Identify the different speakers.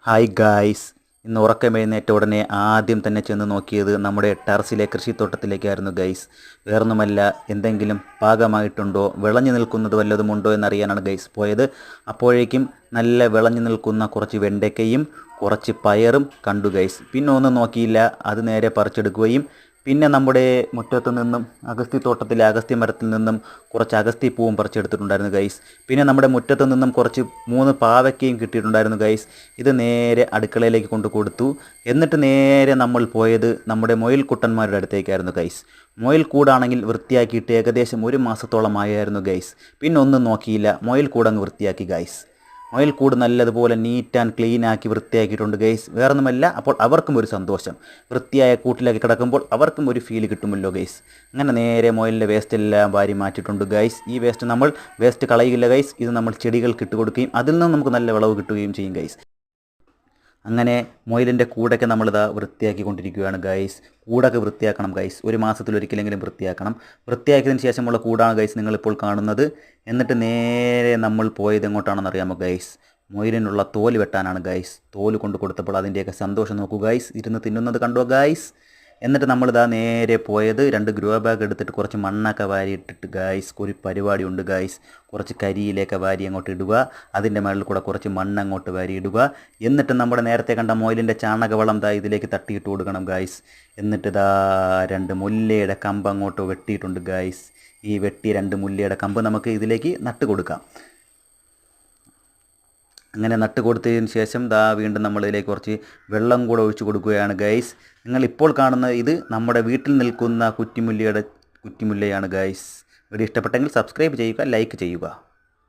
Speaker 1: Hi guys, ഇന്ന് ഉറക്കമെഴുന്നേറ്റ ഉടനെ ആദ്യം തന്നെ ചെന്ന് നോക്കിയത് നമ്മുടെ ടെറസിലെ കൃഷിത്തോട്ടത്തിലേക്കായിരുന്നു ഗൈസ്. വേറൊന്നുമല്ല, എന്തെങ്കിലും പാകമായിട്ടുണ്ടോ, വിളഞ്ഞു നിൽക്കുന്നത് വല്ലതുമുണ്ടോ എന്നറിയാനാണ് ഗൈസ് പോയത്. അപ്പോഴേക്കും നല്ല വിളഞ്ഞു നിൽക്കുന്ന കുറച്ച് വെണ്ടയ്ക്കയും കുറച്ച് പയറും കണ്ടു ഗൈസ്. പിന്നെ ഒന്നും നോക്കിയില്ല, അത് നേരെ പറിച്ചെടുക്കുകയും പിന്നെ നമ്മുടെ മുറ്റത്തു നിന്നും അഗസ്ത്യത്തോട്ടത്തിലെ അഗസ്ത്യ മരത്തിൽ നിന്നും കുറച്ച് അഗസ്ത്യപ്പൂവും പറിച്ചെടുത്തിട്ടുണ്ടായിരുന്നു ഗൈസ്. പിന്നെ നമ്മുടെ മുറ്റത്തു നിന്നും കുറച്ച് 3 പാവയ്ക്കയും കിട്ടിയിട്ടുണ്ടായിരുന്നു ഗൈസ്. ഇത് നേരെ അടുക്കളയിലേക്ക് കൊണ്ട് കൊടുത്തു. എന്നിട്ട് നേരെ നമ്മൾ പോയത് നമ്മുടെ മുയൽക്കുട്ടന്മാരുടെ അടുത്തേക്കായിരുന്നു ഗൈസ്. മുയൽക്കൂടാണെങ്കിൽ വൃത്തിയാക്കിയിട്ട് ഏകദേശം 1 മാസത്തോളമായിരുന്നു ഗൈസ്. പിന്നെ ഒന്നും നോക്കിയില്ല, മുയൽക്കൂടങ്ങ് വൃത്തിയാക്കി ഗൈസ്. മുയൽക്കൂട് നല്ലതുപോലെ നീറ്റ് ആൻഡ് ക്ലീൻ ആക്കി വൃത്തിയാക്കിയിട്ടുണ്ട് ഗൈസ്. വേറൊന്നുമല്ല, അപ്പോൾ അവർക്കും ഒരു സന്തോഷം. വൃത്തിയായ കൂട്ടിലേക്ക് കിടക്കുമ്പോൾ അവർക്കും ഒരു ഫീൽ കിട്ടുമല്ലോ ഗൈസ്. അങ്ങനെ നേരെ മുയലിൻ്റെ വേസ്റ്റ് എല്ലാം വാരി മാറ്റിയിട്ടുണ്ട് ഗൈസ്. ഈ വേസ്റ്റ് നമ്മൾ കളയില്ല ഗൈസ്. ഇത് നമ്മൾ ചെടികൾക്ക് ഇട്ട് കൊടുക്കുകയും അതിൽ നിന്ന് നമുക്ക് നല്ല വിളവ് കിട്ടുകയും ചെയ്യും ഗൈസ്. അങ്ങനെ മുയലിൻ്റെ കൂടൊക്കെ നമ്മളിതാ വൃത്തിയാക്കിക്കൊണ്ടിരിക്കുകയാണ് ഗൈസ്. കൂടൊക്കെ വൃത്തിയാക്കണം ഗൈസ്, 1 മാസത്തിലൊരിക്കലെങ്കിലും വൃത്തിയാക്കണം. വൃത്തിയാക്കിയതിന് ശേഷമുള്ള കൂടാണ് ഗൈസ് നിങ്ങളിപ്പോൾ കാണുന്നത്. എന്നിട്ട് നേരെ നമ്മൾ പോയത് എങ്ങോട്ടാണെന്ന് അറിയാമോ ഗൈസ്? മുയലിനുള്ള തോല് വെട്ടാനാണ് ഗൈസ്. തോല് കൊണ്ട് കൊടുത്തപ്പോൾ അതിൻ്റെയൊക്കെ സന്തോഷം നോക്കൂ ഗൈസ്. ഇരുന്ന് തിന്നുന്നത് കണ്ടോ ഗൈസ്. എന്നിട്ട് നമ്മളിതാ നേരെ പോയത് 2 ഗ്രോ ബാഗ് എടുത്തിട്ട് കുറച്ച് മണ്ണൊക്കെ വാരി ഇട്ടിട്ട് ഗൈസ് ഒരു പരിപാടിയുണ്ട് ഗൈസ്. കുറച്ച് കരിയിലേക്ക് വാരി അങ്ങോട്ട് ഇടുക, അതിൻ്റെ മുകളിൽ കൂടെ കുറച്ച് മണ്ണ് അങ്ങോട്ട് വാരി ഇടുക. എന്നിട്ട് നമ്മുടെ നേരത്തെ കണ്ട മുയലിൻ്റെ ചാണകവളം ഇതിലേക്ക് തട്ടിയിട്ട് കൊടുക്കണം ഗൈസ്. എന്നിട്ട് 2 മുല്ലയുടെ കമ്പ് അങ്ങോട്ട് വെട്ടിയിട്ടുണ്ട് ഗൈസ്. ഈ വെട്ടി 2 മുല്ലയുടെ കമ്പ് നമുക്ക് ഇതിലേക്ക് നട്ട് കൊടുക്കാം. അങ്ങനെ നട്ട് കൊടുത്തതിന് ശേഷം വീണ്ടും നമ്മളിതിലേക്ക് കുറച്ച് വെള്ളം കൂടെ ഒഴിച്ച് കൊടുക്കുകയാണ് ഗൈസ്. നിങ്ങളിപ്പോൾ കാണുന്ന ഇത് നമ്മുടെ വീട്ടിൽ നിൽക്കുന്ന കുറ്റിമുല്ലയാണ് ഗൈസ്. വീഡിയോ ഇഷ്ടപ്പെട്ടെങ്കിൽ സബ്സ്ക്രൈബ് ചെയ്യുക, ലൈക്ക് ചെയ്യുക.